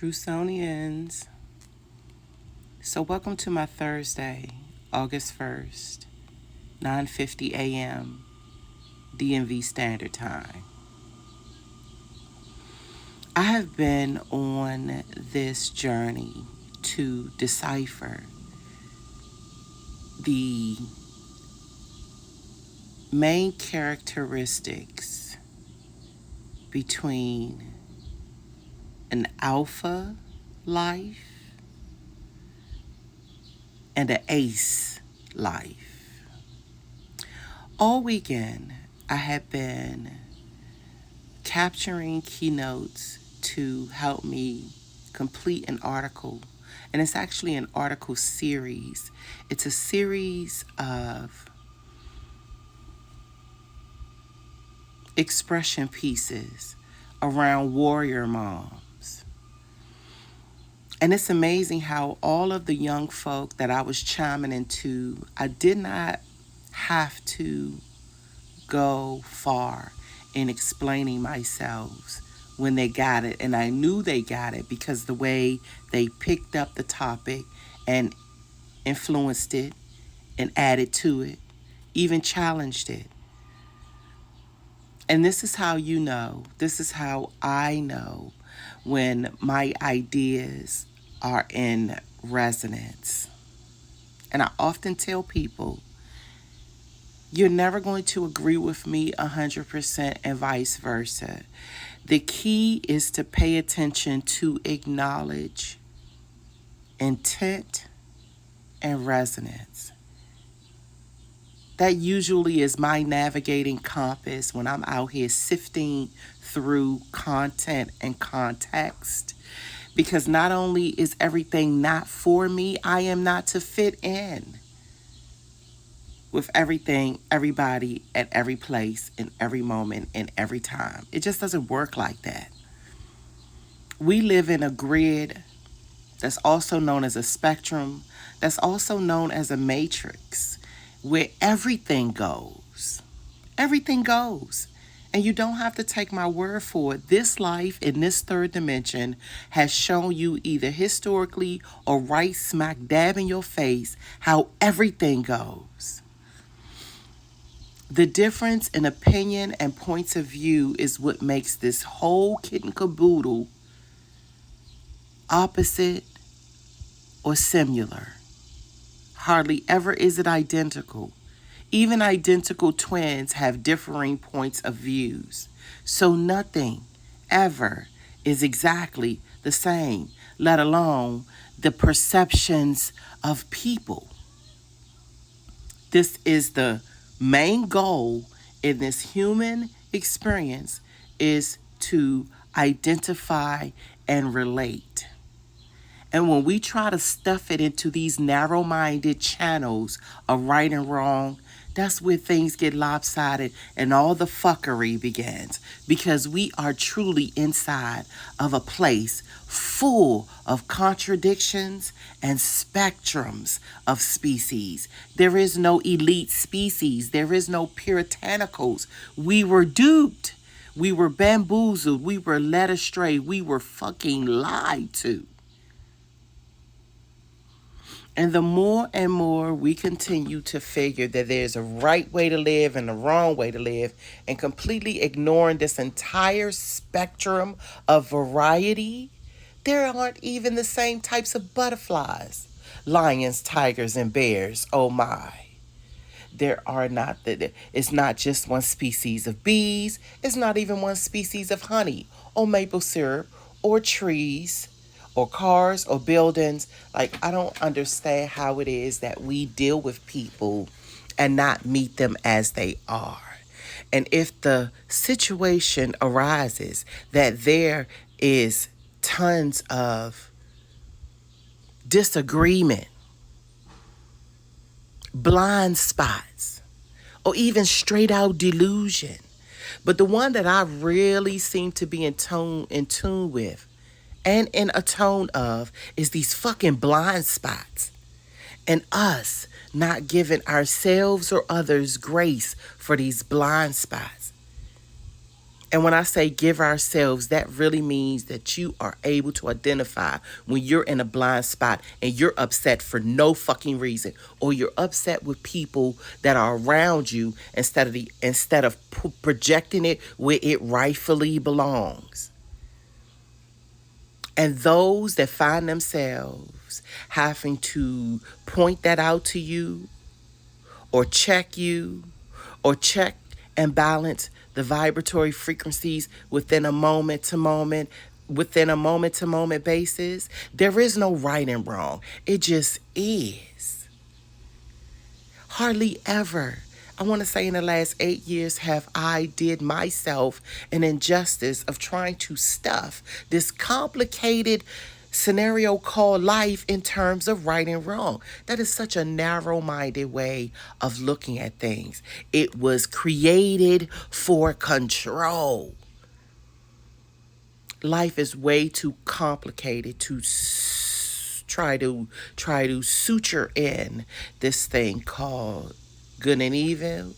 Truthsonians. So welcome to my Thursday, August 1st, 9:50 a.m. DMV Standard Time. I have been on this journey to decipher the main characteristics between an alpha life and an ace life. All weekend, I have been capturing keynotes to help me complete an article. And it's actually an article series. It's a series of expression pieces around warrior moms. And it's amazing how all of the young folk that I was chiming into, I did not have to go far in explaining myself when they got it. And I knew they got it because the way they picked up the topic and influenced it and added to it, even challenged it. And this is how you know, this is how I know when my ideas are in resonance. And I often tell people, you're never going to agree with me 100% and vice versa. The key is to pay attention to acknowledge intent and resonance. That usually is my navigating compass when I'm out here sifting through content and context. Because not only is everything not for me, I am not to fit in with everything, everybody, at every place, in every moment, and every time. It just doesn't work like that. We live in a grid that's also known as a spectrum, that's also known as a matrix, where everything goes. Everything goes. And you don't have to take my word for it. This life in this third dimension has shown you either historically or right smack dab in your face how everything goes. The difference in opinion and points of view is what makes this whole kit and caboodle opposite or similar. Hardly ever is it identical. Even identical twins have differing points of views. So nothing ever is exactly the same, let alone the perceptions of people. This is the main goal in this human experience, is to identify and relate. And when we try to stuff it into these narrow-minded channels of right and wrong, that's where things get lopsided and all the fuckery begins. Because we are truly inside of a place full of contradictions and spectrums of species. There is no elite species. There is no puritanicals. We were duped. We were bamboozled. We were led astray. We were fucking lied to. And the more and more we continue to figure that there's a right way to live and a wrong way to live, and completely ignoring this entire spectrum of variety, there aren't even the same types of butterflies. Lions, tigers, and bears, oh my. There are not, it's not just one species of bees, it's not even one species of honey, or maple syrup, or trees, or cars, or buildings. Like, I don't understand how it is that we deal with people and not meet them as they are. And if the situation arises that there is tons of disagreement, blind spots, or even straight out delusion, but the one that I really seem to be in tune with and in a tone of is these fucking blind spots, and us not giving ourselves or others grace for these blind spots. And when I say give ourselves, that really means that you are able to identify when you're in a blind spot and you're upset for no fucking reason, or you're upset with people that are around you instead of projecting it where it rightfully belongs. And those that find themselves having to point that out to you, you, or check and balance the vibratory frequencies within a moment to moment basis, there is no right and wrong. It just is. Hardly ever, I want to say in the last 8 years, have I did myself an injustice of trying to stuff this complicated scenario called life in terms of right and wrong. That is such a narrow-minded way of looking at things. It was created for control. Life is way too complicated to try to suture in this thing called good and evil,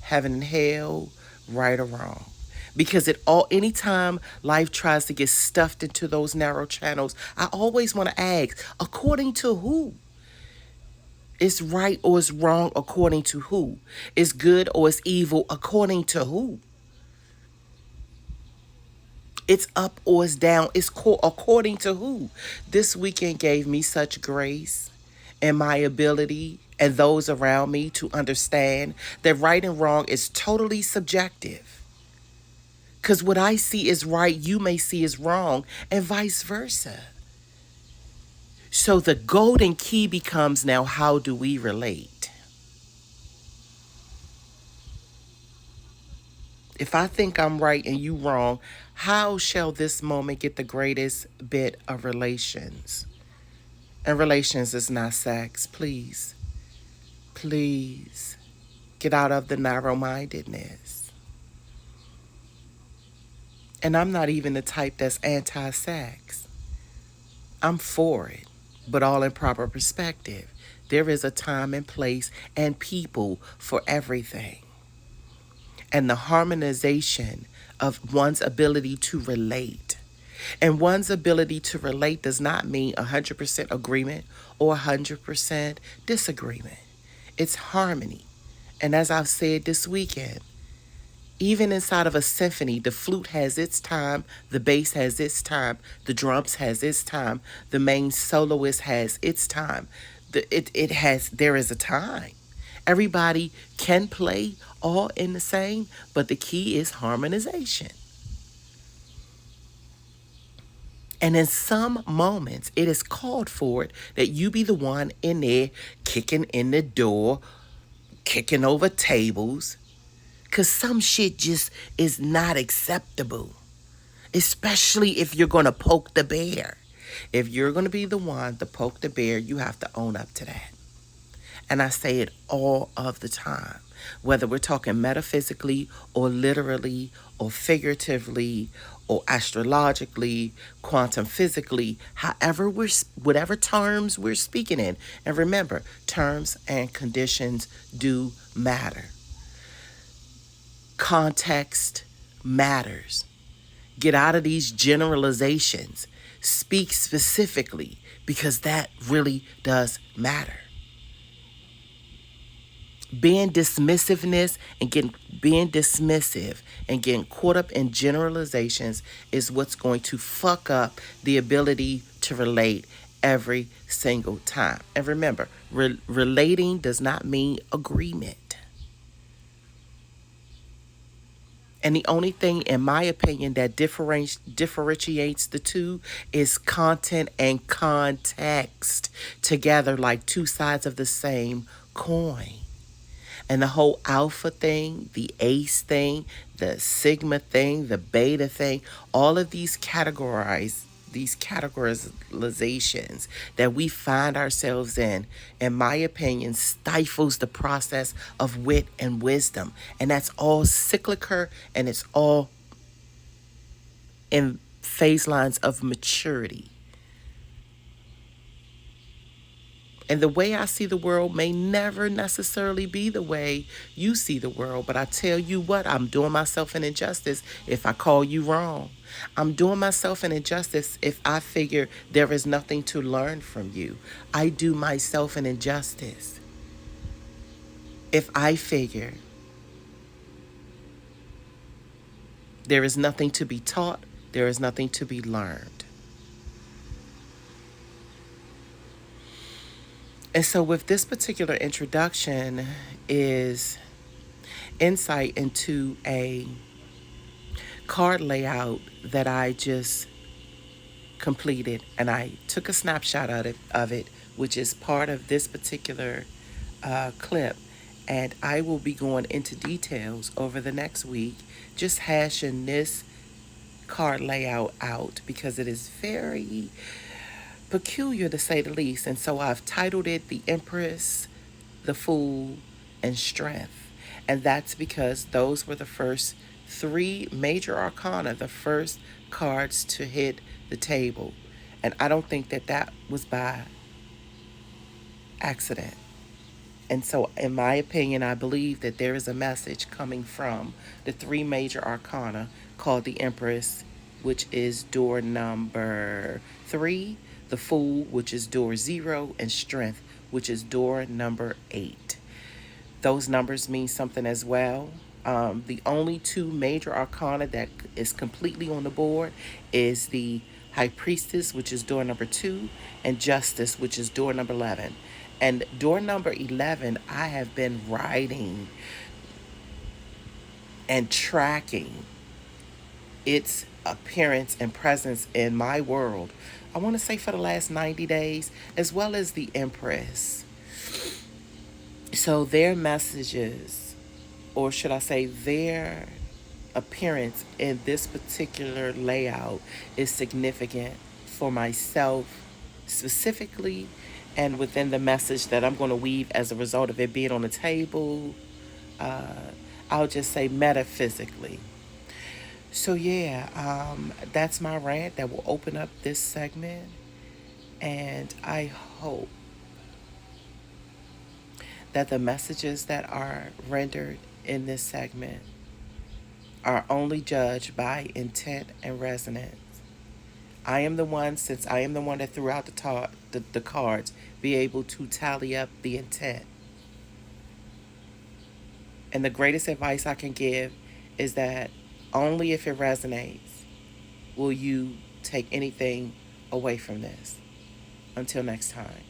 heaven and hell, right or wrong. Because it all anytime life tries to get stuffed into those narrow channels, I always want to ask, according to who? It's right or it's wrong according to who? It's good or it's evil according to who? It's up or it's down. It's according to who? This weekend gave me such grace and my ability and those around me to understand that right and wrong is totally subjective. Because what I see is right, you may see is wrong, and vice versa. So the golden key becomes now, how do we relate? If I think I'm right and you wrong, how shall this moment get the greatest bit of relations? And relations is not sex. Please, please get out of the narrow mindedness. And I'm not even the type that's anti sex. I'm for it, but all in proper perspective. There is a time and place and people for everything. And the harmonization of one's ability to relate. And one's ability to relate does not mean 100% agreement or 100% disagreement. It's harmony. And as I've said this weekend, even inside of a symphony, the flute has its time, the bass has its time, the drums has its time, the main soloist has its time. There is a time. Everybody can play all in the same, but the key is harmonization. And in some moments, it is called for it that you be the one in there kicking in the door, kicking over tables, because some shit just is not acceptable, especially if you're going to poke the bear. If you're going to be the one to poke the bear, you have to own up to that. And I say it all of the time, whether we're talking metaphysically or literally or figuratively or astrologically, quantum physically, whatever terms we're speaking in. And remember, terms and conditions do matter. Context matters. Get out of these generalizations. Speak specifically, because that really does matter. Being dismissive and getting caught up in generalizations is what's going to fuck up the ability to relate every single time. And remember, relating does not mean agreement. And the only thing, in my opinion, that differentiates the two is content and context together, like two sides of the same coin. And the whole alpha thing, the ace thing, the sigma thing, the beta thing, all of these categorizations that we find ourselves in my opinion, stifles the process of wit and wisdom. And that's all cyclical, and it's all in phase lines of maturity. And the way I see the world may never necessarily be the way you see the world. But I tell you what, I'm doing myself an injustice if I call you wrong. I'm doing myself an injustice if I figure there is nothing to learn from you. I do myself an injustice if I figure there is nothing to be taught, there is nothing to be learned. And so, with this particular introduction, is insight into a card layout that I just completed, and I took a snapshot of it, which is part of this particular clip. And I will be going into details over the next week, just hashing this card layout out because it is very peculiar to say the least. And so I've titled it The Empress, the Fool, and Strength. And that's because those were the first three major arcana, the first cards to hit the table. And I don't think that that was by accident. And so, in my opinion, I believe that there is a message coming from the three major arcana called the Empress, which is door number 3, the Fool, which is door 0, and Strength, which is door number 8. Those numbers mean something as well. The only two major arcana that is completely on the board is the High Priestess, which is door number 2, and Justice, which is door number 11. And door number 11, I have been writing and tracking its appearance and presence in my world, I want to say for the last 90 days, as well as the Empress. So their messages, or should I say their appearance in this particular layout, is significant for myself specifically, and within the message that I'm going to weave as a result of it being on the table, uh, I'll just say metaphysically. So yeah, that's my rant that will open up this segment, and I hope that the messages that are rendered in this segment are only judged by intent and resonance. I am the one, since I am the one that threw out the cards, be able to tally up the intent. And the greatest advice I can give is that only if it resonates will you take anything away from this. Until next time.